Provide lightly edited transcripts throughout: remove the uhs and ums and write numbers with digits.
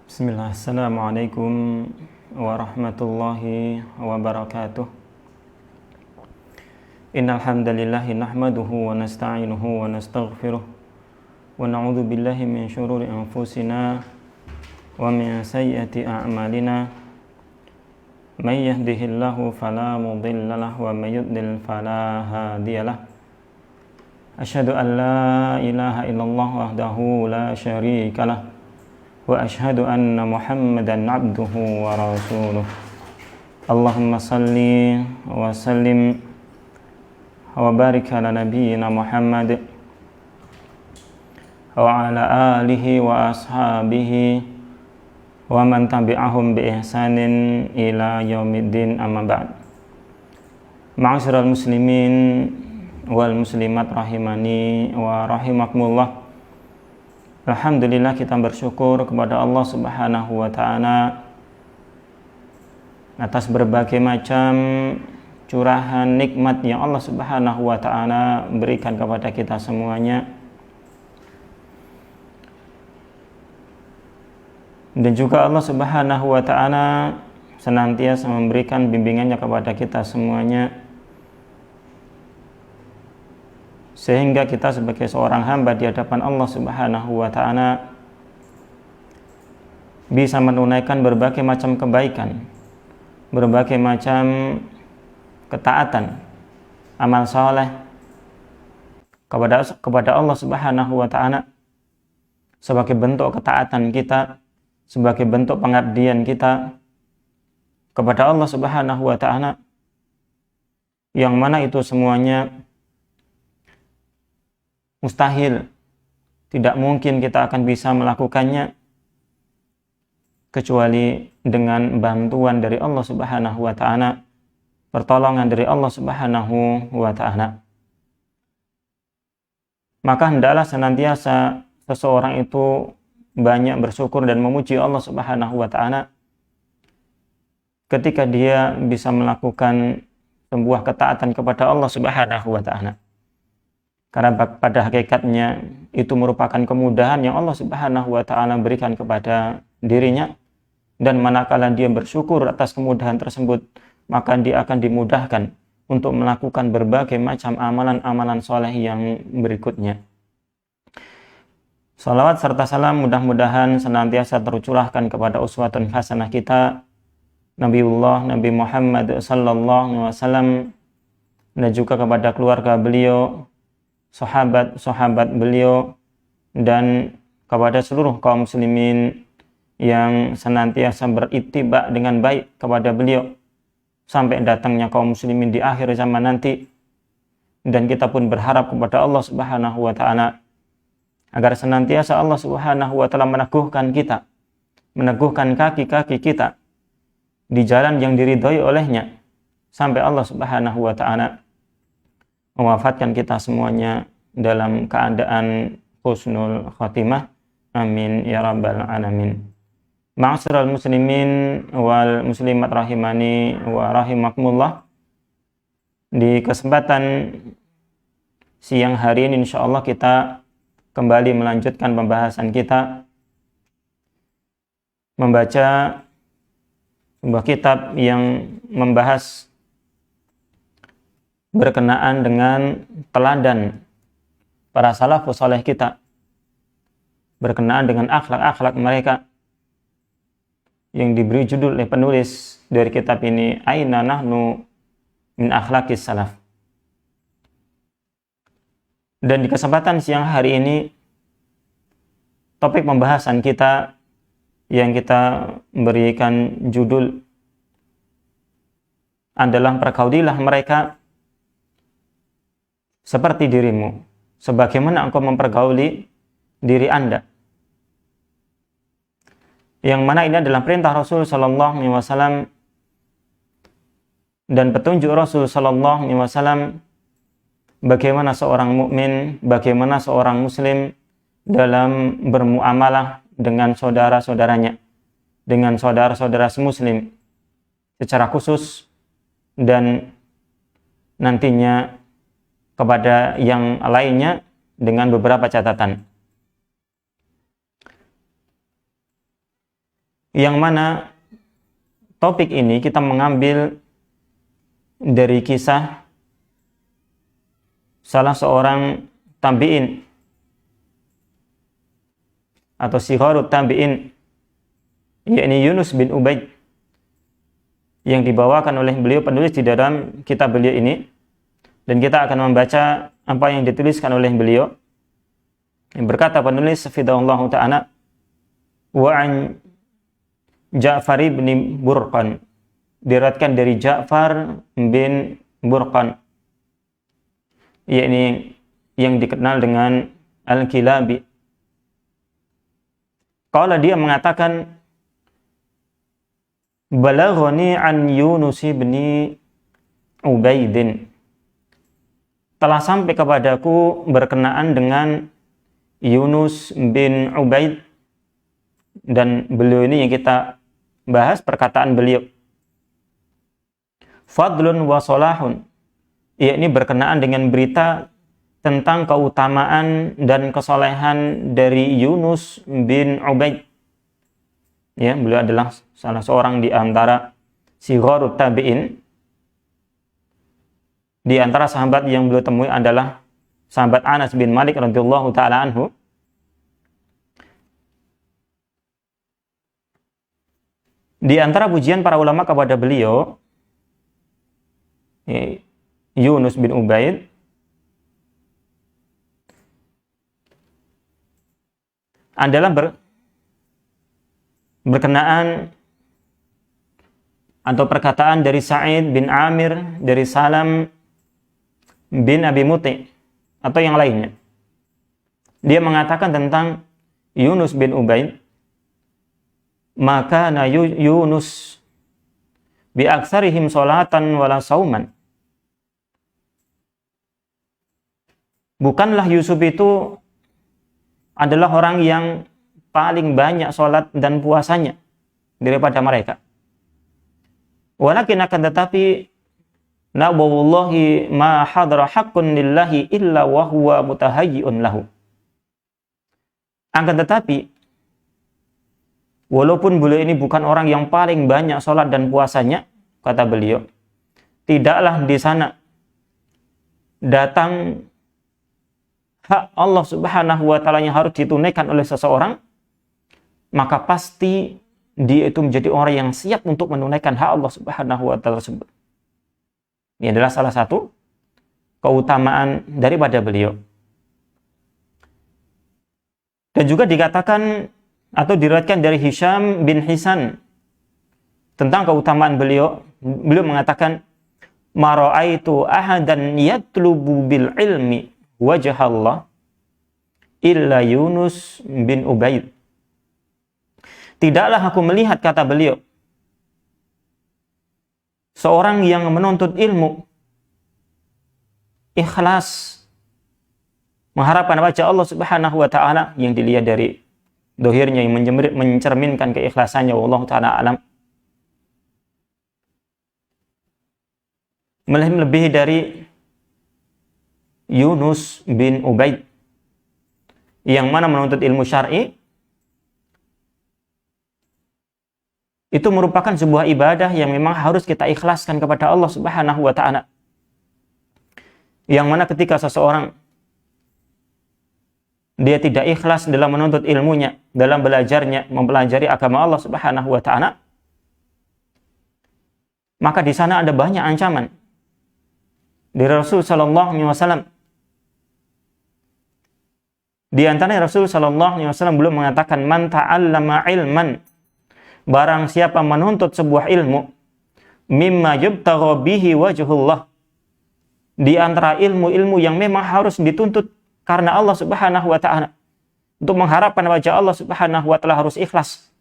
Bismillah, Assalamualaikum warahmatullahi wabarakatuh. Innal hamdalillahi nahmaduhu wa nasta'inuhu wa nastaghfiruh wa na'udzu billahi min shururi anfusina wa min sayyiati a'malina. May yahdihillahu fala mudilla lahu wa may yudlil fala hadiyalah. Asyhadu an la ilaha illallah wahdahu la syarika lah wa asyhadu anna Muhammadan abduhu wa rasuluh. Allahumma salli wa sallim wa barik ala nabiyyina Muhammad wa ala alihi wa ashabihi wa man tabi'ahum bi ihsanin ila yaumiddin, amma ba'd. Ma'asyiral muslimin wal muslimat rahimani wa rahimakumullah. Alhamdulillah, kita bersyukur kepada Allah Subhanahu wa ta'ala atas berbagai macam curahan nikmat yang Allah Subhanahu wa ta'ala berikan kepada kita semuanya. Dan juga Allah Subhanahu wa ta'ala senantiasa memberikan bimbingannya kepada kita semuanya, sehingga kita sebagai seorang hamba di hadapan Allah Subhanahu wa ta'ala bisa menunaikan berbagai macam kebaikan, berbagai macam ketaatan, amal saleh kepada Allah Subhanahu wa ta'ala sebagai bentuk ketaatan kita, sebagai bentuk pengabdian kita kepada Allah Subhanahu wa ta'ala, yang mana itu semuanya mustahil, tidak mungkin kita akan bisa melakukannya kecuali dengan bantuan dari Allah Subhanahu wa ta'ala, pertolongan dari Allah Subhanahu wa ta'ala. Maka hendaklah senantiasa seseorang itu banyak bersyukur dan memuji Allah Subhanahu wa ta'ala ketika dia bisa melakukan sebuah ketaatan kepada Allah Subhanahu wa ta'ala. Karena pada hakikatnya itu merupakan kemudahan yang Allah Subhanahu wa ta'ala berikan kepada dirinya, dan manakala dia bersyukur atas kemudahan tersebut, maka dia akan dimudahkan untuk melakukan berbagai macam amalan-amalan soleh yang berikutnya. Salawat serta salam mudah-mudahan senantiasa tercurahkan kepada uswatun hasanah kita, Nabi Muhammad sallallahu alaihi wasallam, dan juga kepada keluarga beliau, sahabat-sahabat beliau, dan kepada seluruh kaum muslimin yang senantiasa berittiba dengan baik kepada beliau sampai datangnya kaum muslimin di akhir zaman nanti. Dan kita pun berharap kepada Allah Subhanahu wa ta'ala agar senantiasa Allah Subhanahu wa ta'ala meneguhkan kita, meneguhkan kaki-kaki kita di jalan yang diridhoi olehnya sampai Allah Subhanahu wa ta'ala mewafatkan kita semuanya dalam keadaan husnul khatimah. Amin ya rabbal alamin. Ma'asyiral muslimin wal muslimat rahimani wa rahimakumullah. Di kesempatan siang hari ini insyaallah kita kembali melanjutkan pembahasan kita membaca sebuah kitab yang membahas berkenaan dengan teladan para salafus saleh kita, berkenaan dengan akhlak-akhlak mereka, yang diberi judul oleh penulis dari kitab ini, Aina nahnu min akhlaqis salaf. Dan di kesempatan siang hari ini topik pembahasan kita yang kita berikan judul adalah pergaulilah mereka seperti dirimu, sebagaimana engkau mempergauli diri Anda. Yang mana ini adalah perintah Rasul sallallahu alaihi wasallam dan petunjuk Rasul sallallahu alaihi wasallam bagaimana seorang mukmin, bagaimana seorang muslim dalam bermuamalah dengan saudara-saudaranya, dengan saudara-saudara semuslim secara khusus, dan nantinya kepada yang lainnya dengan beberapa catatan. yang mana topik ini kita mengambil dari kisah salah seorang tabi'in atau sigharut tabi'in, yakni Yunus bin Ubaid, yang dibawakan oleh beliau penulis di dalam kitab beliau ini, dan kita akan membaca apa yang dituliskan oleh beliau. Yang berkata penulis hafizahullah ta'ala, wa an Ja'far bin Burqan, diriwayatkan dari Ja'far bin Burqan, yakni yang dikenal dengan Al-Kilabi. Qala, dia mengatakan, balaghani an Yunus bin Ubaidin, telah sampai kepadaku berkenaan dengan Yunus bin Ubaid, dan beliau ini yang kita bahas perkataan beliau, fadlun wa salahun, yakni berkenaan dengan berita tentang keutamaan dan kesolehan dari Yunus bin Ubaid. Ya, beliau adalah salah seorang di antara sigharut tabi'in. Di antara sahabat yang beliau temui adalah sahabat Anas bin Malik radhiyallahu taala anhu. Di antara pujian para ulama kepada beliau, Yunus bin Ubaid, adalah berkenaan atau perkataan dari Sa'id bin Amir, dari Salam bin Abi Muti, atau yang lainnya. Dia mengatakan tentang Yunus bin Ubaid, maka na Yunus bi aktsarihim salatan wala sauman. Bukanlah Yusuf itu adalah orang yang paling banyak sholat dan puasanya daripada mereka. Walakin akan tetapi, la wallahi ma hadra haqqun lillahi illa wa huwa mutahayyi'un lahu. Akan tetapi, walaupun beliau ini bukan orang yang paling banyak sholat dan puasanya, kata beliau, tidaklah di sana datang hak Allah subhanahu wa ta'ala yang harus ditunaikan oleh seseorang, maka pasti dia itu menjadi orang yang siap untuk menunaikan hak Allah subhanahu wa ta'ala tersebut. Ini adalah salah satu keutamaan daripada beliau. Dan juga dikatakan atau diriwayatkan dari Hisham bin Hisan tentang keutamaan beliau. Beliau mengatakan, ma ra'aitu ahadan yatlubu bil ilmi wajah Allah illa Yunus bin Ubaid. Tidaklah aku melihat, kata beliau, seorang yang menuntut ilmu ikhlas mengharapkan wajah Allah subhanahu wa ta'ala, yang dilihat dari dohirnya yang mencerminkan keikhlasannya, wallahu ta'ala alam, melebihi dari Yunus bin Ubaid, yang mana menuntut ilmu syar'i itu merupakan sebuah ibadah yang memang harus kita ikhlaskan kepada Allah subhanahu wa ta'ala. Yang mana ketika seseorang dia tidak ikhlas dalam menuntut ilmunya, dalam belajarnya, mempelajari agama Allah subhanahu wa ta'ala, maka di sana ada banyak ancaman dari Rasul sallallahu alaihi wasallam. Di antaranya Rasul sallallahu alaihi wasallam belum mengatakan, man ta'allama ilman, barang siapa menuntut sebuah ilmu, mimma yubtagha bihi wajhullah, di antara ilmu-ilmu yang memang harus dituntut karena Allah subhanahu wa ta'ala, untuk mengharapkan wajah Allah subhanahu wa ta'ala, harus ikhlas.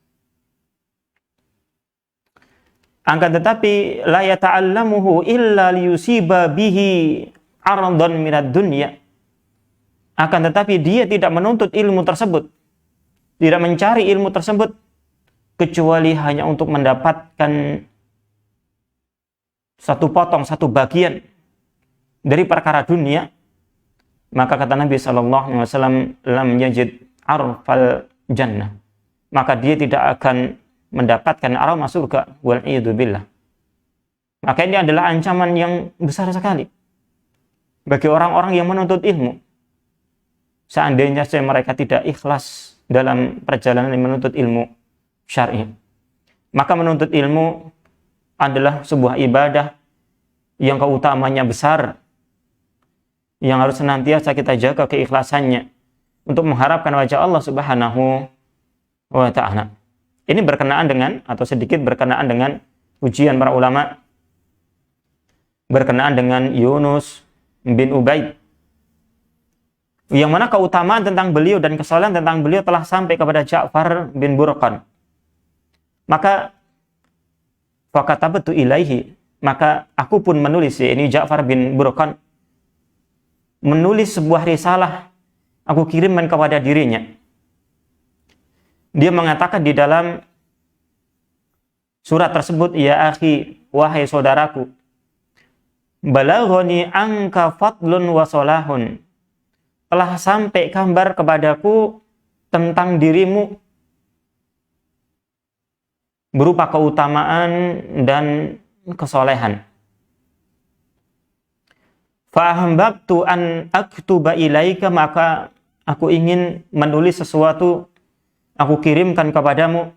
Akan tetapi la yata'allamuhu illa liyusiba bihi ardan minad dunya, akan tetapi dia tidak menuntut ilmu tersebut, tidak mencari ilmu tersebut kecuali hanya untuk mendapatkan satu potong, satu bagian dari perkara dunia. Maka kata Nabi SAW, lam yajid arfal jannah, maka dia tidak akan mendapatkan aroma surga. Wal'iyadzubillah. Maka ini adalah ancaman yang besar sekali bagi orang-orang yang menuntut ilmu. Seandainya mereka tidak ikhlas dalam perjalanan menuntut ilmu syar'i, maka menuntut ilmu adalah sebuah ibadah yang keutamanya besar, yang harus senantiasa kita jaga keikhlasannya untuk mengharapkan wajah Allah Subhanahu wa ta'ala. Ini berkenaan dengan, atau sedikit berkenaan dengan ujian para ulama berkenaan dengan Yunus bin Ubaid, yang mana keutamaan tentang beliau dan kesalahan tentang beliau telah sampai kepada Ja'far bin Burqan. Maka fakatabtu ilaihi, maka aku pun menulis, ini Ja'far bin Burqan menulis sebuah risalah, aku kirimkan kepada dirinya. Dia mengatakan di dalam surat tersebut, ya akhi, wahai saudaraku, balaghani anka fadlun wa salahun, telah sampai kabar kepadaku tentang dirimu berupa keutamaan dan kesolehan. Fahambabtu an aktuba ilaika, maka aku ingin menulis sesuatu, aku kirimkan kepadamu.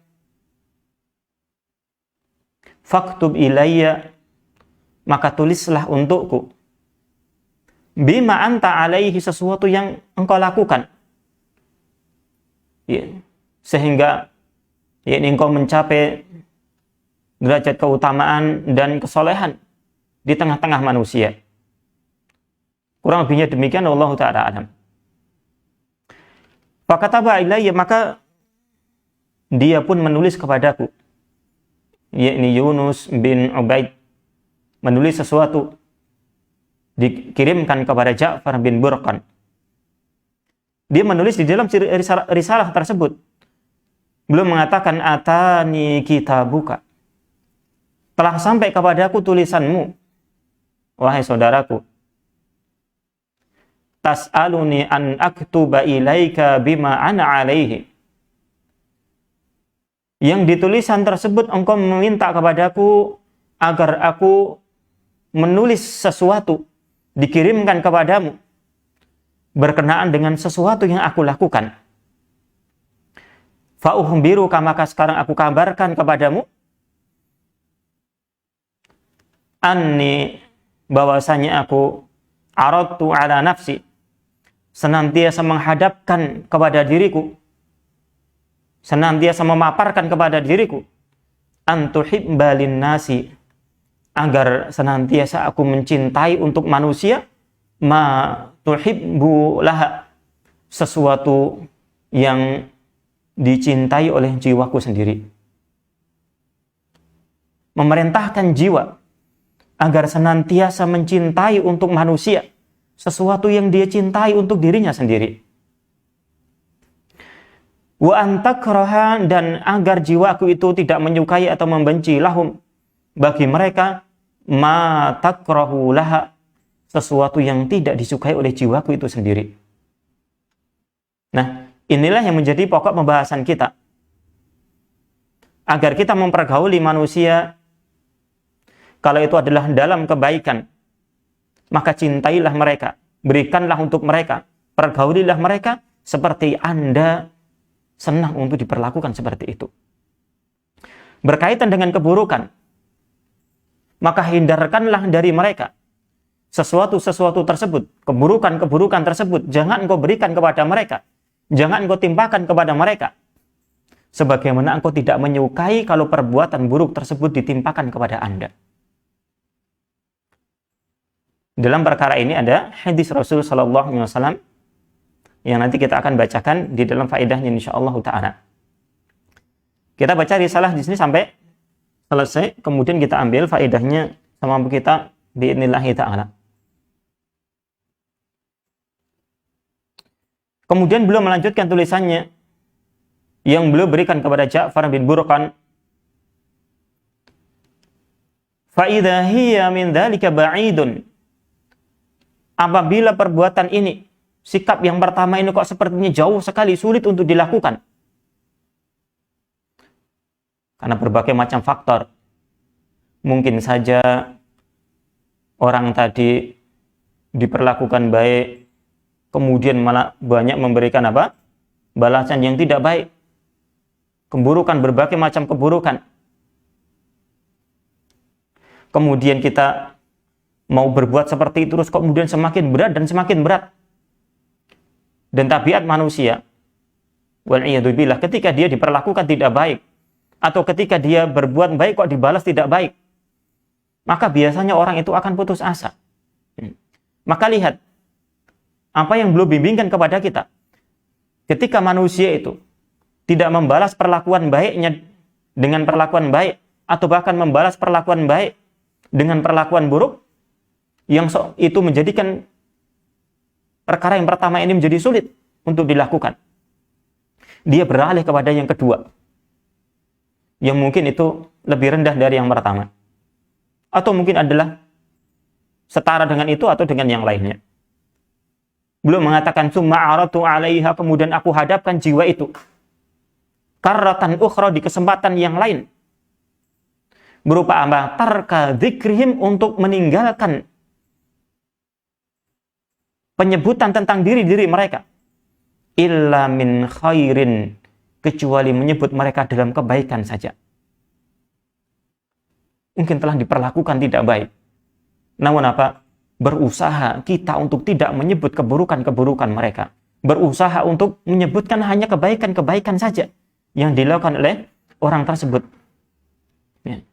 Faktub ilayya, maka tulislah untukku. Bima anta alaihi, sesuatu yang engkau lakukan. Ya. Sehingga engkau mencapai derajat keutamaan dan kesolehan di tengah-tengah manusia. Kurang lebihnya demikian, wallahu ta'ala alam. Fakataba ilayya, maka dia pun menulis kepadaku, yakni Yunus bin Ubaid, menulis sesuatu, dikirimkan kepada Ja'far bin Burqan. Dia menulis di dalam risalah tersebut, belum mengatakan atani kitabuka, telah sampai kepadaku tulisanmu, wahai saudaraku. Tas'aluni an aktuba ilaika bima ana alaihi, yang di tulisan tersebut engkau meminta kepadaku agar aku menulis sesuatu, dikirimkan kepadamu berkenaan dengan sesuatu yang aku lakukan. Fa'ukhbiruka, maka sekarang aku kabarkan kepadamu, anni, bahwasanya aku aradtu ala nafsi, senantiasa menghadapkan kepada diriku, senantiasa memaparkan kepada diriku, antuhibba linnasi, agar senantiasa aku mencintai untuk manusia, ma tuhibbu laha, sesuatu yang dicintai oleh jiwaku sendiri. Memerintahkan jiwa agar senantiasa mencintai untuk manusia sesuatu yang dia cintai untuk dirinya sendiri. Wa antakraha, dan agar jiwaku itu tidak menyukai atau membenci, lahum, bagi mereka, ma takrahu laha, sesuatu yang tidak disukai oleh jiwaku itu sendiri. Nah, inilah yang menjadi pokok pembahasan kita. Agar kita mempergauli manusia, kalau itu adalah dalam kebaikan, maka cintailah mereka, berikanlah untuk mereka, pergaulilah mereka seperti Anda senang untuk diperlakukan seperti itu. Berkaitan dengan keburukan, maka hindarkanlah dari mereka sesuatu-sesuatu tersebut, keburukan-keburukan tersebut, jangan engkau berikan kepada mereka, jangan engkau timpakan kepada mereka, sebagaimana engkau tidak menyukai kalau perbuatan buruk tersebut ditimpakan kepada Anda. Dalam perkara ini ada hadis Rasul sallallahu alaihi wasallam yang nanti kita akan bacakan di dalam faedahnya insyaallah taala. Kita baca risalah di sini sampai selesai, kemudian kita ambil faedahnya sama kita biidznillah taala. Kemudian beliau melanjutkan tulisannya yang beliau berikan kepada Ja'far bin Burqan. Fa idza hiya min dzalika ba'idun, apabila perbuatan ini, sikap yang pertama ini kok sepertinya jauh sekali, sulit untuk dilakukan. Karena berbagai macam faktor. Mungkin saja orang tadi diperlakukan baik, kemudian malah banyak memberikan apa? Balasan yang tidak baik. Keburukan, berbagai macam keburukan. Kemudian kita mau berbuat seperti itu terus kemudian semakin berat dan semakin berat. Dan tabiat manusia, wal'iyadzubillah, ketika dia diperlakukan tidak baik, atau ketika dia berbuat baik kok dibalas tidak baik, maka biasanya orang itu akan putus asa. Maka lihat, apa yang belum bimbingkan kepada kita. Ketika manusia itu tidak membalas perlakuan baiknya dengan perlakuan baik, atau bahkan membalas perlakuan baik dengan perlakuan buruk, yang itu menjadikan perkara yang pertama ini menjadi sulit untuk dilakukan. Dia beralih kepada yang kedua, yang mungkin itu lebih rendah dari yang pertama. Atau mungkin adalah setara dengan itu atau dengan yang lainnya. Belum mengatakan summa aratu 'alaiha, kemudian aku hadapkan jiwa itu karratan ukhra, di kesempatan yang lain. Berupa apa? Tarka dzikrihim, untuk meninggalkan penyebutan tentang diri mereka. Illa min khairin, kecuali menyebut mereka dalam kebaikan saja. Mungkin telah diperlakukan tidak baik. Namun apa? Berusaha kita untuk tidak menyebut keburukan-keburukan mereka. Berusaha untuk menyebutkan hanya kebaikan-kebaikan saja yang dilakukan oleh orang tersebut. Ya.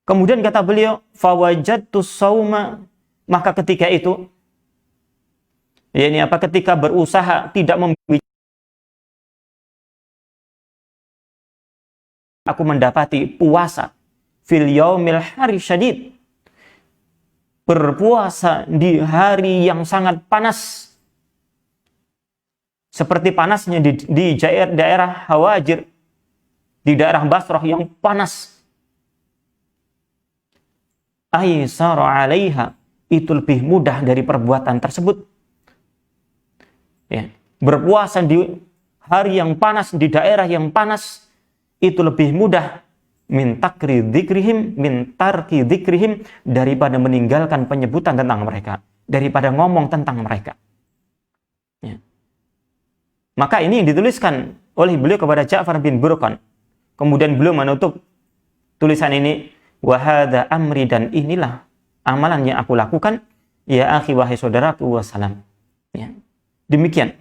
Kemudian kata beliau, fawajadtu sauma, maka ketika itu, ya ini apa? Ketika berusaha tidak membicara, aku mendapati puasa fil yaumil hari syadid, berpuasa di hari yang sangat panas, seperti panasnya di daerah Hawajir, di daerah Basrah yang panas. Aisara 'alaiha, itu lebih mudah dari perbuatan tersebut. Ya, berpuasa di hari yang panas, di daerah yang panas, itu lebih mudah min tarki dzikrihim, daripada meninggalkan penyebutan tentang mereka, daripada ngomong tentang mereka. Ya. Maka ini yang dituliskan oleh beliau kepada Ja'far bin Burqan. Kemudian beliau menutup tulisan ini, wa hadza amri, dan inilah amalan yang aku lakukan, ya akhi, wahai saudaraku, wassalam. Ya. Demikian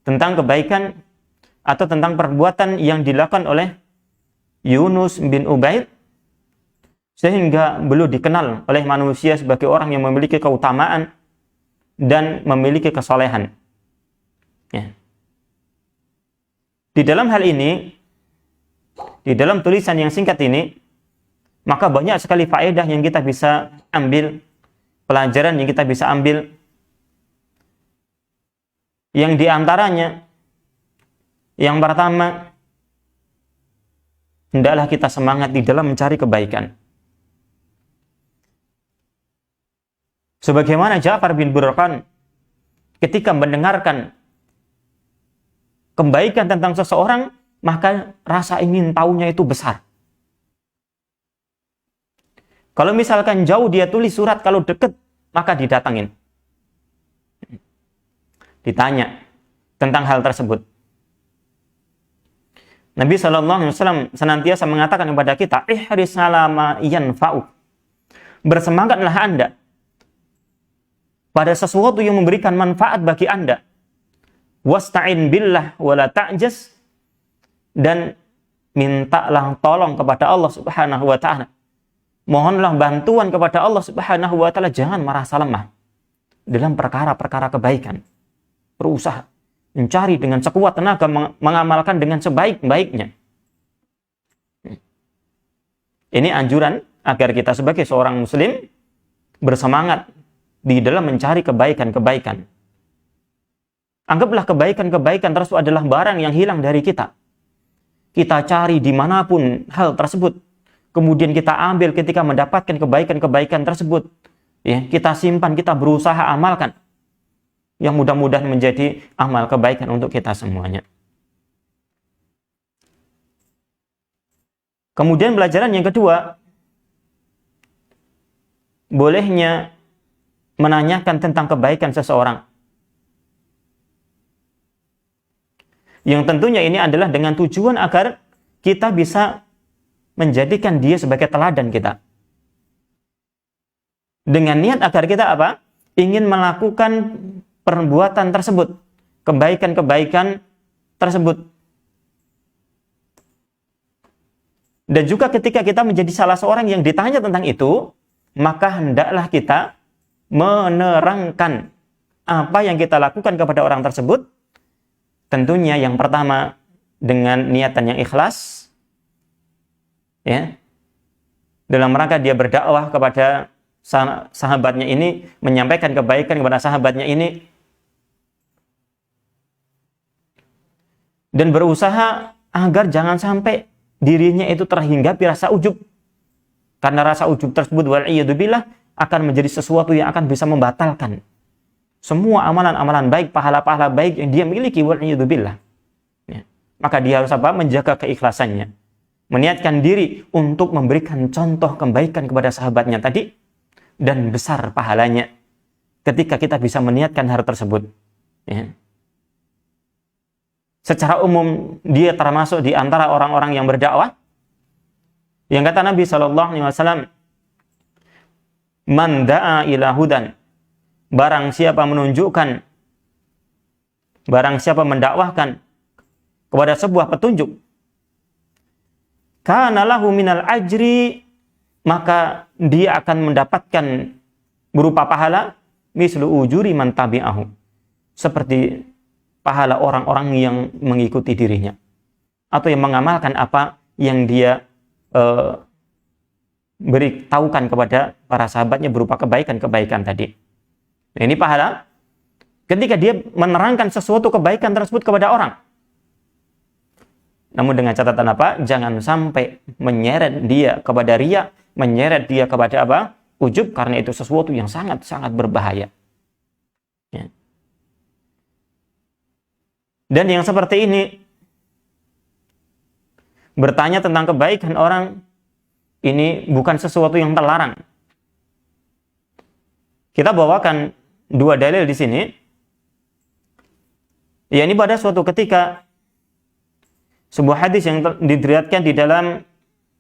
tentang kebaikan atau tentang perbuatan yang dilakukan oleh Yunus bin Ubaid, sehingga beliau dikenal oleh manusia sebagai orang yang memiliki keutamaan dan memiliki kesolehan. Ya. Di dalam hal ini, di dalam tulisan yang singkat ini, maka banyak sekali faedah yang kita bisa ambil, pelajaran yang kita bisa ambil, yang diantaranya, yang pertama, hendaklah kita semangat di dalam mencari kebaikan. Sebagaimana Ja'far bin Burqan ketika mendengarkan kebaikan tentang seseorang, maka rasa ingin tahunya itu besar. Kalau misalkan jauh dia tulis surat, kalau dekat maka didatangin. Ditanya tentang hal tersebut. Nabi SAW senantiasa mengatakan kepada kita, ihris ala ma yanfa'u. Bersemangatlah Anda pada sesuatu yang memberikan manfaat bagi Anda. Wasta'in billah wala ta'jas, dan mintalah tolong kepada Allah Subhanahu wa taala. Mohonlah bantuan kepada Allah Subhanahu wa taala, jangan merasa lemah dalam perkara-perkara kebaikan. Berusaha mencari dengan sekuat tenaga, mengamalkan dengan sebaik-baiknya. Ini anjuran agar kita sebagai seorang muslim bersemangat di dalam mencari kebaikan-kebaikan. Anggaplah kebaikan-kebaikan tersebut adalah barang yang hilang dari kita. Kita cari dimanapun hal tersebut, kemudian kita ambil ketika mendapatkan kebaikan-kebaikan tersebut. Ya, kita simpan, kita berusaha amalkan. Yang mudah-mudahan menjadi amal kebaikan untuk kita semuanya. Kemudian pelajaran yang kedua, bolehnya menanyakan tentang kebaikan seseorang. Yang tentunya ini adalah dengan tujuan agar kita bisa menjadikan dia sebagai teladan kita. Dengan niat agar kita apa? Ingin melakukan perbuatan tersebut, kebaikan-kebaikan tersebut. Dan juga ketika kita menjadi salah seorang yang ditanya tentang itu, maka hendaklah kita menerangkan apa yang kita lakukan kepada orang tersebut. Tentunya yang pertama dengan niatan yang ikhlas, ya, dalam rangka dia berdakwah kepada sahabatnya ini, menyampaikan kebaikan kepada sahabatnya ini, dan berusaha agar jangan sampai dirinya itu terhinggapi rasa ujub. Karena rasa ujub tersebut wal'iyadzubillah akan menjadi sesuatu yang akan bisa membatalkan semua amalan-amalan baik, pahala-pahala baik yang dia miliki wal'iyadzubillah. Ya. Maka dia harus apa? Menjaga keikhlasannya. Meniatkan diri untuk memberikan contoh kebaikan kepada sahabatnya tadi, dan besar pahalanya ketika kita bisa meniatkan hal tersebut. Ya. Secara umum dia termasuk di antara orang-orang yang berdakwah. Yang kata Nabi SAW, man da'a ila hudan, barang siapa menunjukkan, barang siapa mendakwahkan kepada sebuah petunjuk, kana lahu minal ajri, maka dia akan mendapatkan berupa pahala mislu ujuri man tabi'ahu, seperti pahala orang-orang yang mengikuti dirinya atau yang mengamalkan apa yang dia beritahukan kepada para sahabatnya berupa kebaikan-kebaikan tadi. Nah, ini pahala ketika dia menerangkan sesuatu kebaikan tersebut kepada orang. Namun dengan catatan apa? Jangan sampai menyeret dia kepada riya, menyeret dia kepada apa? Ujub, karena itu sesuatu yang sangat-sangat berbahaya. Ya. Dan yang seperti ini, bertanya tentang kebaikan orang, ini bukan sesuatu yang terlarang. Kita bawakan dua dalil di sini. Ya, ini pada suatu ketika, sebuah hadis yang diriwayatkan di dalam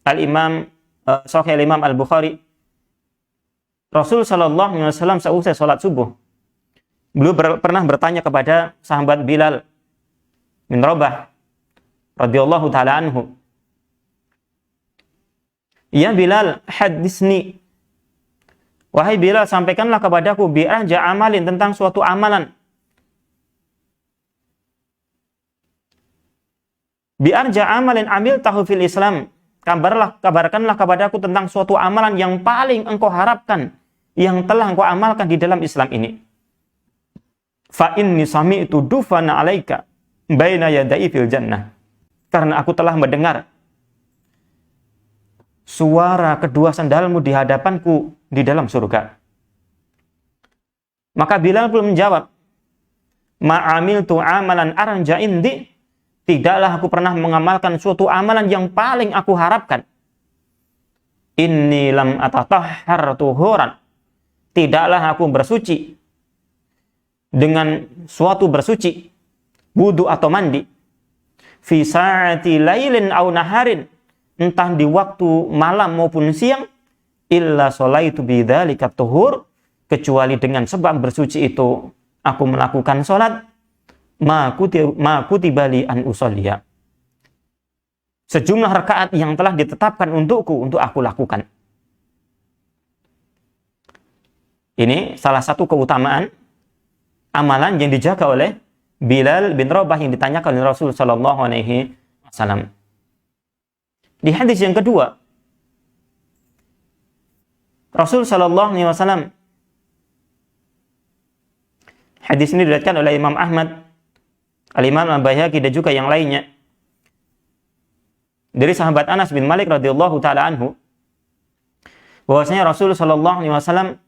Al-Imam Sahih Al-Imam Al-Bukhari. Rasul sallallahu alaihi wasallam seusai salat subuh, beliau pernah bertanya kepada sahabat Bilal bin Rabah radhiyallahu taala anhu, "Ya Bilal, hadisni, wahai Bilal, sampaikanlah kepadaku bi'ahja amalin, tentang suatu amalan. Bi'arja amalin amil tahu fil Islam, kabarkanlah kepadaku tentang suatu amalan yang paling engkau harapkan, yang telah engkau amalkan di dalam Islam ini. Fa inni sami'tu dufana alaika baina yadai fil jannah." Karena aku telah mendengar suara kedua sandalmu di hadapanku di dalam surga. Maka Bilal pun menjawab, "Ma'amiltu amalan arja indi, tidaklah aku pernah mengamalkan suatu amalan yang paling aku harapkan. Inni lam atatahhar tuhuran, tidaklah aku bersuci dengan suatu bersuci, wudu atau mandi, fi sa'ati lailin aw naharin, entah di waktu malam maupun siang, illa sholaitu bidzalika tuhur, kecuali dengan sebab bersuci itu aku melakukan salat, ma kutiba li an usolliya, sejumlah rakaat yang telah ditetapkan untukku untuk aku lakukan." Ini salah satu keutamaan amalan yang dijaga oleh Bilal bin Rabah yang ditanyakan oleh Rasul sallallahu alaihi wasallam. Di hadis yang kedua, Rasul sallallahu alaihi wasallam, hadis ini diriwayatkan oleh Imam Ahmad, Al-Imam Al-Baihaqi dan juga yang lainnya, dari sahabat Anas bin Malik radhiyallahu taala anhu, bahwasanya Rasul sallallahu alaihi wasallam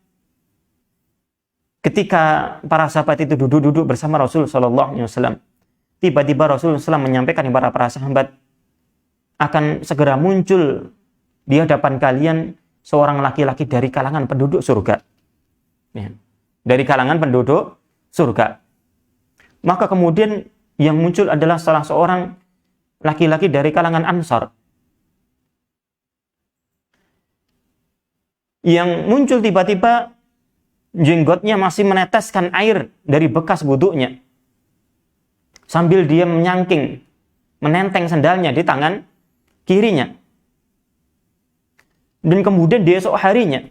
ketika para sahabat itu duduk-duduk bersama Rasul sallallahu alaihi wasallam, tiba-tiba Rasul sallallahu menyampaikan kepada para sahabat, akan segera muncul di hadapan kalian seorang laki-laki dari kalangan penduduk surga. Ya. Dari kalangan penduduk surga. Maka kemudian yang muncul adalah salah seorang laki-laki dari kalangan Ansar. Yang muncul tiba-tiba jenggotnya masih meneteskan air dari bekas wudhunya. Sambil dia menyangking, menenteng sendalnya di tangan kirinya. Dan kemudian di esok harinya,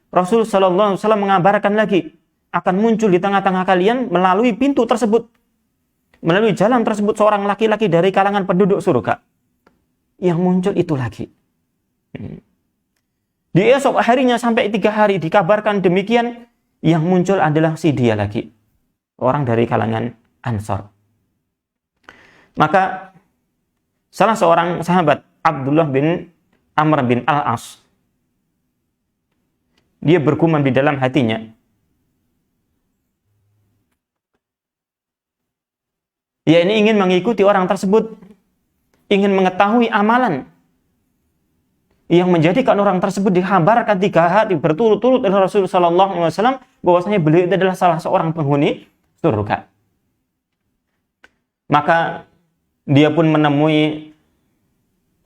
Rasul Sallallahu Alaihi Wasallam mengabarkan lagi, akan muncul di tengah-tengah kalian melalui pintu tersebut, melalui jalan tersebut seorang laki-laki dari kalangan penduduk surga. Yang muncul itu lagi. Di esok harinya sampai 3 hari dikabarkan demikian, yang muncul adalah si dia lagi, orang dari kalangan Ansar. Maka salah seorang sahabat, Abdullah bin Amr bin Al-As, dia bergumam di dalam hatinya, ya ini ingin mengikuti orang tersebut, ingin mengetahui amalan yang menjadikan orang tersebut dikabarkan 3 hari berturut-turut oleh Rasulullah SAW bahwasanya beliau itu adalah salah seorang penghuni surga. Maka dia pun menemui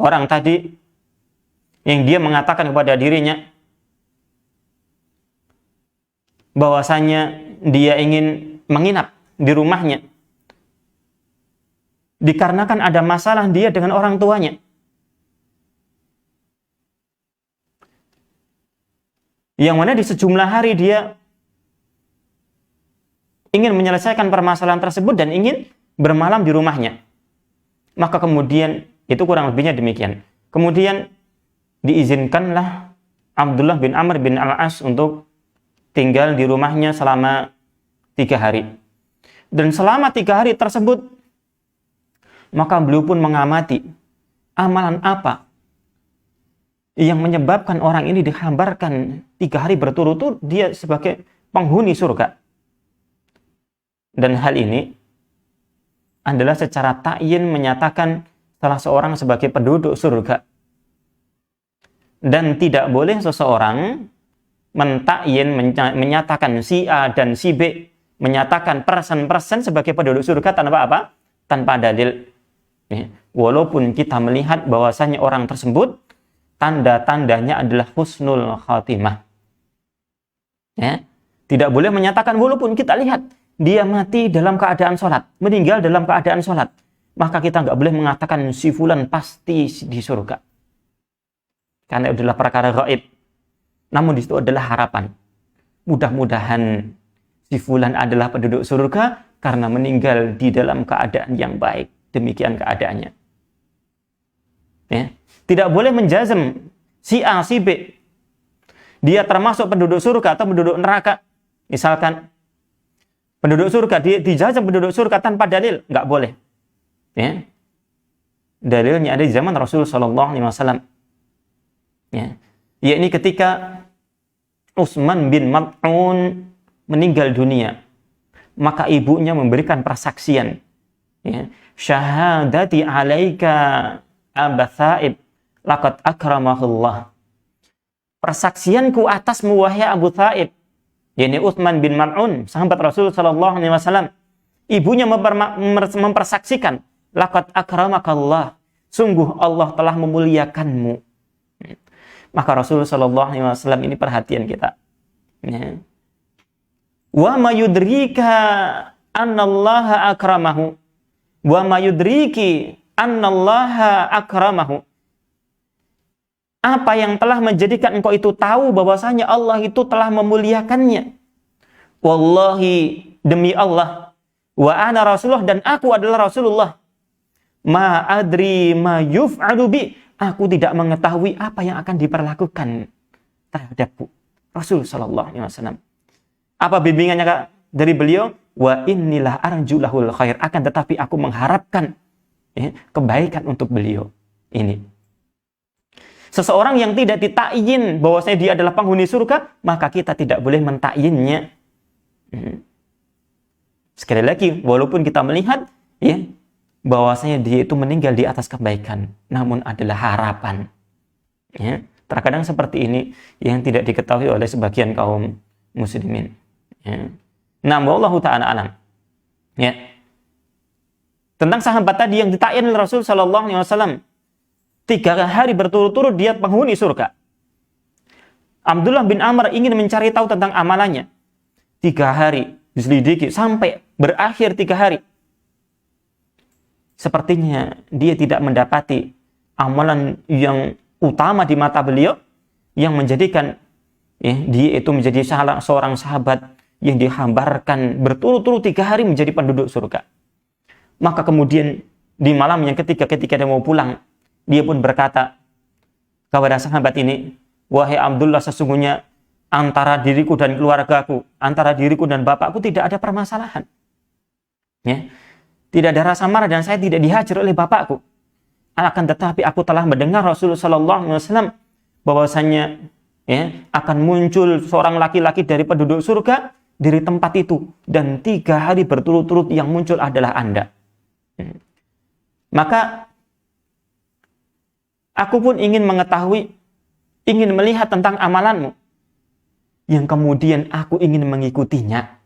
orang tadi yang dia mengatakan kepada dirinya bahwasanya dia ingin menginap di rumahnya dikarenakan ada masalah dia dengan orang tuanya. Yang mana di sejumlah hari dia ingin menyelesaikan permasalahan tersebut dan ingin bermalam di rumahnya. Maka kemudian, itu kurang lebihnya demikian. Kemudian diizinkanlah Abdullah bin Amr bin Al-As untuk tinggal di rumahnya selama 3 hari. Dan selama 3 hari tersebut, maka beliau pun mengamati amalan apa yang menyebabkan orang ini dikabarkan 3 hari berturut-turut dia sebagai penghuni surga. Dan hal ini adalah secara ta'yin menyatakan salah seorang sebagai penduduk surga. Dan tidak boleh seseorang mentakyin, menyatakan si A dan si B, menyatakan persen-persen sebagai penduduk surga tanpa apa? Tanpa dalil. Walaupun kita melihat bahwasanya orang tersebut tanda-tandanya adalah husnul khatimah. Ya. Tidak boleh menyatakan walaupun kita lihat dia mati dalam keadaan sholat, meninggal dalam keadaan sholat, maka kita nggak boleh mengatakan si fulan pasti di surga. Karena itu adalah perkara gaib. Namun di situ adalah harapan. Mudah-mudahan si fulan adalah penduduk surga karena meninggal di dalam keadaan yang baik. Demikian keadaannya. Ya. Tidak boleh menjazm si A, si B. Dia termasuk penduduk surga atau penduduk neraka. Misalkan penduduk surga, dia dijazm penduduk surga tanpa dalil, nggak boleh. Ya. Dalilnya ada di zaman Rasulullah SAW. Ya. Yakni ketika Utsman bin Maz'un meninggal dunia, maka ibunya memberikan persaksian. Ya. Syahadati alaika Aba Thaib laqad akramahullah. Persaksianku atasmu wahai Abu Thaib, yakni Utsman bin Maz'un, sahabat Rasul sallallahu alaihi wasallam. Ibunya mempersaksikan, laqad akramakallah, sungguh Allah telah memuliakanmu. Maka Rasul sallallahu alaihi wasallam ini perhatian kita. Ya. Wa ma yudrika annallaha akramahu. Wa ma yudriki annallaha akramahu. Apa yang telah menjadikan engkau itu tahu bahwasanya Allah itu telah memuliakannya? Wallahi, demi Allah, wa ana Rasulullah, dan aku adalah Rasulullah. Ma adri ma yuf'alu bi. Aku tidak mengetahui apa yang akan diperlakukan terhadapku. Rasul sallallahu alaihi wasallam. Apa bimbingannya Kak dari beliau? Wa innilah arjulahul khair. Akan tetapi aku mengharapkan kebaikan untuk beliau. Ini. Seseorang yang tidak ditakyin bahwasanya dia adalah penghuni surga, maka kita tidak boleh mentakyinnya. Sekali lagi, walaupun kita melihat, ya, bahwasanya dia itu meninggal di atas kebaikan, namun adalah harapan. Ya, terkadang seperti ini yang tidak diketahui oleh sebagian kaum muslimin. Ya. Nah, wallahu ta'ala alam. Ya. Tentang sahabat tadi yang ditakyin oleh Rasul sallallahu alaihi wasallam, 3 hari berturut-turut dia penghuni surga. Abdullah bin Amr ingin mencari tahu tentang amalannya. 3 hari diselidiki sampai berakhir 3 hari. Sepertinya dia tidak mendapati amalan yang utama di mata beliau yang menjadikan dia itu menjadi seorang sahabat yang dihambarkan berturut-turut 3 hari menjadi penduduk surga. Maka kemudian di malam yang ketika dia mau pulang, dia pun berkata kepada sahabat ini, "Wahai Abdullah, sesungguhnya antara diriku dan keluargaku, antara diriku dan bapakku tidak ada permasalahan. Ya. Tidak ada rasa marah dan saya tidak dihajar oleh bapakku. Akan tetapi aku telah mendengar Rasulullah SAW bahwasanya akan muncul seorang laki-laki dari penduduk surga dari tempat itu, dan 3 hari berturut-turut yang muncul adalah Anda. Maka aku pun ingin mengetahui, ingin melihat tentang amalanmu, yang kemudian aku ingin mengikutinya."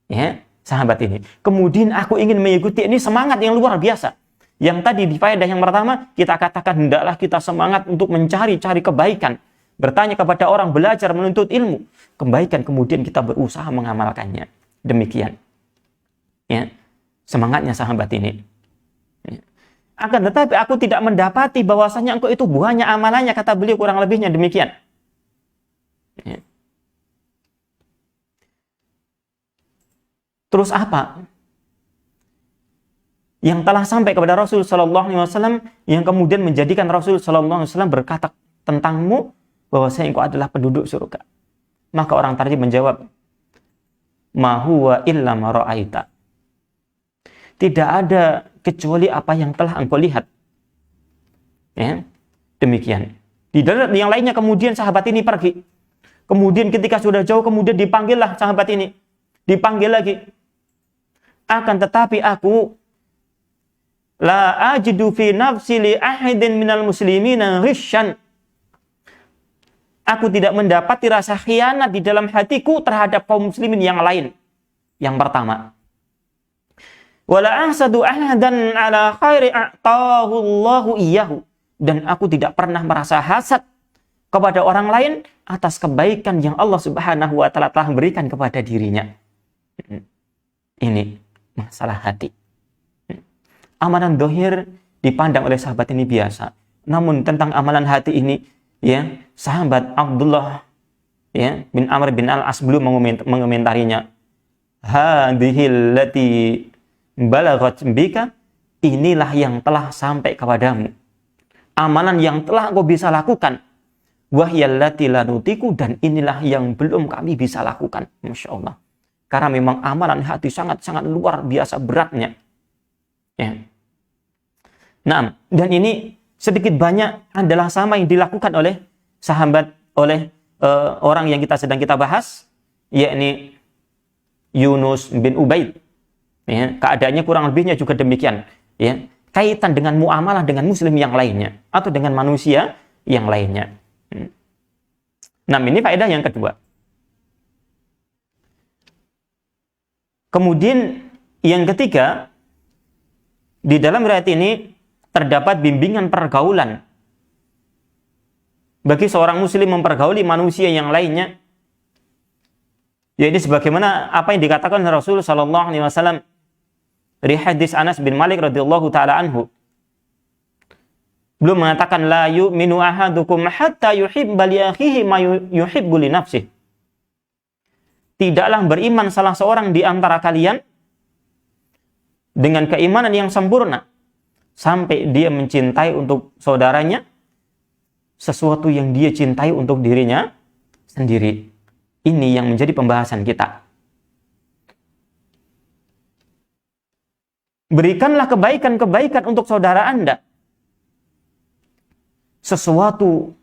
Ya, sahabat ini. Kemudian aku ingin mengikuti, ini semangat yang luar biasa. Yang tadi di faedah yang pertama, kita katakan hendaklah kita semangat untuk mencari kebaikan. Bertanya kepada orang, belajar, menuntut ilmu. Kebaikan, kemudian kita berusaha mengamalkannya. Demikian. Ya, semangatnya sahabat ini. Ya. Akan tetapi aku tidak mendapati bahwasanya engkau itu buahnya amalannya, kata beliau, kurang lebihnya demikian. Ya. Terus apa yang telah sampai kepada Rasul sallallahu alaihi wasallam yang kemudian menjadikan Rasul sallallahu alaihi wasallam berkata tentangmu bahwasanya engkau adalah penduduk surga? Maka orang tadi menjawab, "Ma huwa illa ma ra'aita." Tidak ada kecuali apa yang telah engkau lihat. Ya, demikian. Di dalam yang lainnya kemudian sahabat ini pergi. Kemudian ketika sudah jauh kemudian dipanggillah sahabat ini. Dipanggil lagi. Akan tetapi aku la ajidu fi nafsi li ahadin minal muslimina ghishan. Aku tidak mendapati rasa khianat di dalam hatiku terhadap kaum muslimin yang lain. Yang pertama, wala ahsadu ahadan ala khairi a'tahu Allahu iyyahu. Dan aku tidak pernah merasa hasad kepada orang lain atas kebaikan yang Allah Subhanahu wa taala telah berikan kepada dirinya. Ini masalah hati. Amalan dohir dipandang oleh sahabat ini biasa. Namun tentang amalan hati ini, ya, sahabat Abdullah bin Amr bin Al-As belum mengomentarinya. Hadhil lati balaghat bika, inilah yang telah sampai kepadamu. Amalan yang telah kau bisa lakukan. Wahyal lati lanutiku, dan inilah yang belum kami bisa lakukan. Masya Allah. Karena memang amalan hati sangat-sangat luar biasa beratnya. Ya. Nah, dan ini sedikit banyak adalah sama yang dilakukan oleh sahabat, oleh orang yang sedang kita bahas, yakni Yunus bin Ubaid. Ya, keadaannya kurang lebihnya juga demikian. Ya, kaitan dengan muamalah dengan muslim yang lainnya atau dengan manusia yang lainnya. Nah, ini faedah yang kedua. Kemudian yang ketiga, di dalam riwayat ini terdapat bimbingan pergaulan bagi seorang muslim mempergauli manusia yang lainnya, yaitu sebagaimana apa yang dikatakan Rasul sallallahu alaihi wasallam dari hadis Anas bin Malik radhiyallahu taala anhu. Belum mengatakan la yu'minu ahadukum hatta yuhibba li akhihi ma yuhibbu li nafsihi. Tidaklah beriman salah seorang di antara kalian dengan keimanan yang sempurna sampai dia mencintai untuk saudaranya sesuatu yang dia cintai untuk dirinya sendiri. Ini yang menjadi pembahasan kita. Berikanlah kebaikan-kebaikan untuk saudara Anda. Sesuatu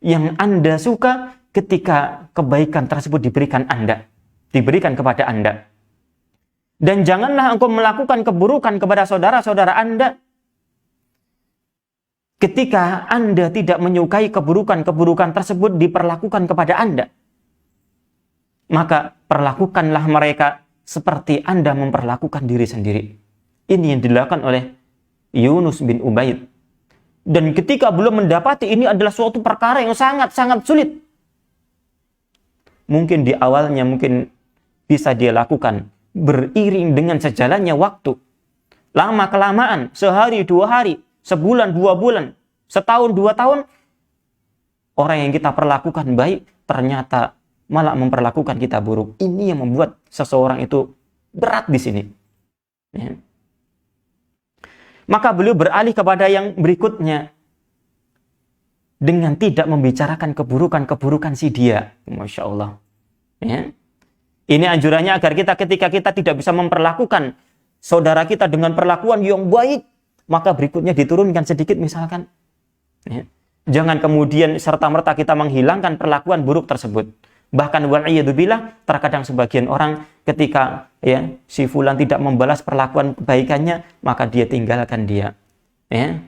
yang Anda suka ketika kebaikan tersebut diberikan kepada Anda. Dan janganlah engkau melakukan keburukan kepada saudara-saudara Anda ketika Anda tidak menyukai keburukan-keburukan tersebut diperlakukan kepada Anda. Maka perlakukanlah mereka seperti Anda memperlakukan diri sendiri. Ini yang dilakukan oleh Yunus bin Ubaid. Dan ketika belum mendapati, ini adalah suatu perkara yang sangat-sangat sulit. Mungkin di awalnya mungkin bisa dia lakukan. Beriring dengan sejalannya waktu. Lama-kelamaan, sehari, 2 hari, sebulan, 2 bulan, setahun, 2 tahun, orang yang kita perlakukan baik, ternyata malah memperlakukan kita buruk. Ini yang membuat seseorang itu berat di sini. Ya. Maka beliau beralih kepada yang berikutnya. Dengan tidak membicarakan keburukan-keburukan si dia. Masya Allah. Ya. Ini anjurannya agar ketika kita tidak bisa memperlakukan saudara kita dengan perlakuan yang baik, maka berikutnya diturunkan sedikit misalkan. Ya. Jangan kemudian serta-merta kita menghilangkan perlakuan buruk tersebut. Bahkan wa'iyadzubillah, terkadang sebagian orang ketika ya si fulan tidak membalas perlakuan kebaikannya, maka dia tinggalkan dia. Ya.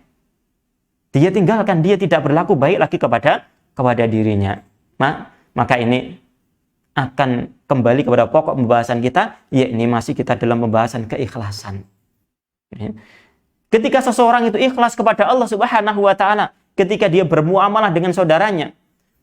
Dia tinggalkan, dia tidak berlaku baik lagi kepada dirinya. Maka ini akan kembali kepada pokok pembahasan kita, yakni masih kita dalam pembahasan keikhlasan. Ya. Ketika seseorang itu ikhlas kepada Allah Subhanahu wa taala, ketika dia bermuamalah dengan saudaranya,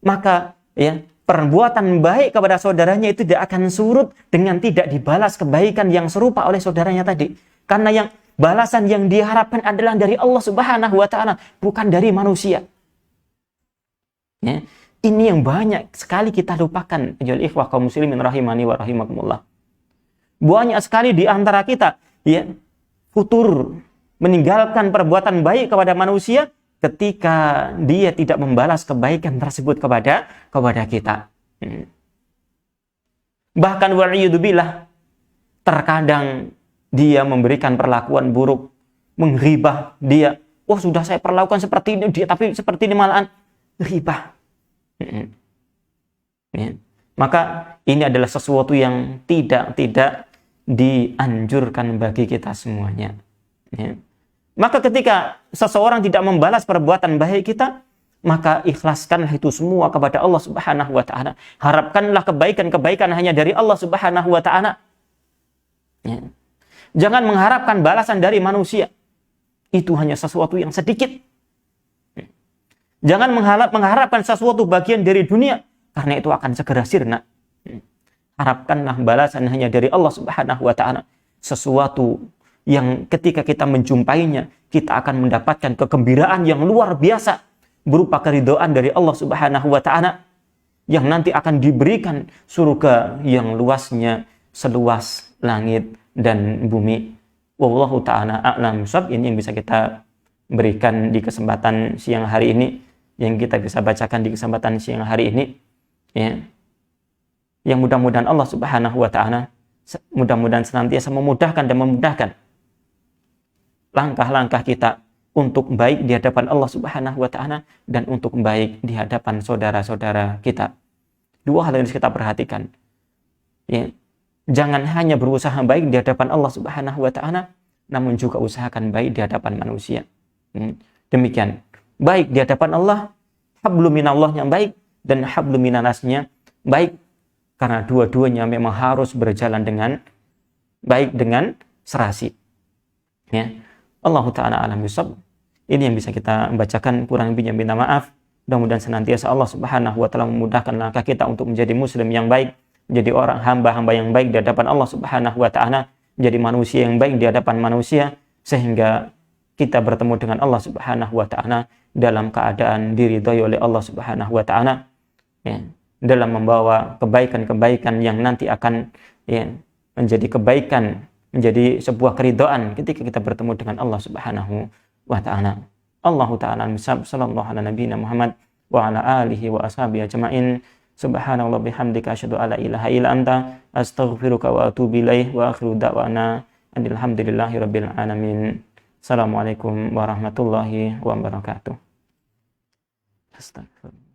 maka ya perbuatan baik kepada saudaranya itu tidak akan surut dengan tidak dibalas kebaikan yang serupa oleh saudaranya tadi. Karena yang balasan yang diharapkan adalah dari Allah Subhanahu wa taala, bukan dari manusia. Ya. Ini yang banyak sekali kita lupakan, ayyuhal ikhwah kaum muslimin rahimani wa rahimakumullah. Banyak sekali di antara kita ya futur meninggalkan perbuatan baik kepada manusia ketika dia tidak membalas kebaikan tersebut kepada kita. Bahkan wa'iyadzubillah, terkadang dia memberikan perlakuan buruk, menghibah dia. Oh, sudah saya perlakukan seperti ini dia, tapi seperti ini malahan ghibah. Ya. Maka ini adalah sesuatu yang tidak dianjurkan bagi kita semuanya. Ya. Maka ketika seseorang tidak membalas perbuatan baik kita, maka ikhlaskanlah itu semua kepada Allah Subhanahu wa taala. Harapkanlah kebaikan-kebaikan hanya dari Allah Subhanahu wa taala. Ya. Jangan mengharapkan balasan dari manusia. Itu hanya sesuatu yang sedikit. Jangan mengharapkan sesuatu bagian dari dunia, karena itu akan segera sirna. Harapkanlah balasan hanya dari Allah Subhanahu wa taala. Sesuatu yang ketika kita menjumpainya, kita akan mendapatkan kegembiraan yang luar biasa berupa keridhaan dari Allah Subhanahu wa taala yang nanti akan diberikan surga yang luasnya seluas langit dan bumi. Wallahu ta'ala a'lam bishawab. Ini yang bisa kita berikan di kesempatan siang hari ini, yang kita bisa bacakan di kesempatan siang hari ini, ya. Yang mudah-mudahan Allah Subhanahu wa taala mudah-mudahan senantiasa memudahkan dan memudahkan langkah-langkah kita untuk baik di hadapan Allah Subhanahu wa taala dan untuk baik di hadapan saudara-saudara kita. 2 hal yang harus kita perhatikan. Ya. Jangan hanya berusaha baik di hadapan Allah Subhanahu wa taala, namun juga usahakan baik di hadapan manusia. Demikian. Baik di hadapan Allah, hablum minallahnya baik, dan hablum minannasnya baik, karena dua-duanya memang harus berjalan dengan baik, dengan serasi. Ya. Allah ta'ala alam bishawab. Ini yang bisa kita bacakan, kurang lebihnya minta maaf. Mudah-mudahan senantiasa Allah Subhanahu wa taala memudahkan langkah kita untuk menjadi muslim yang baik, menjadi orang hamba-hamba yang baik di hadapan Allah Subhanahu wa taala, menjadi manusia yang baik di hadapan manusia, sehingga kita bertemu dengan Allah Subhanahu wa taala dalam keadaan diridhai oleh Allah Subhanahu wa taala, ya, dalam membawa kebaikan-kebaikan yang nanti akan ya menjadi kebaikan, menjadi sebuah keridhaan ketika kita bertemu dengan Allah Subhanahu wa taala. Allahu ta'ala sallallahu ala nabiyina Muhammad wa ala alihi wa ashabihi ajma'in. Subhanallah bihamdika asyhadu alla ilaha illa anta astaghfiruka wa atubu ilaih wa akhiru da'wana alhamdulillahi rabbil alamin. Assalamualaikum warahmatullahi wabarakatuh. Astagfirullah.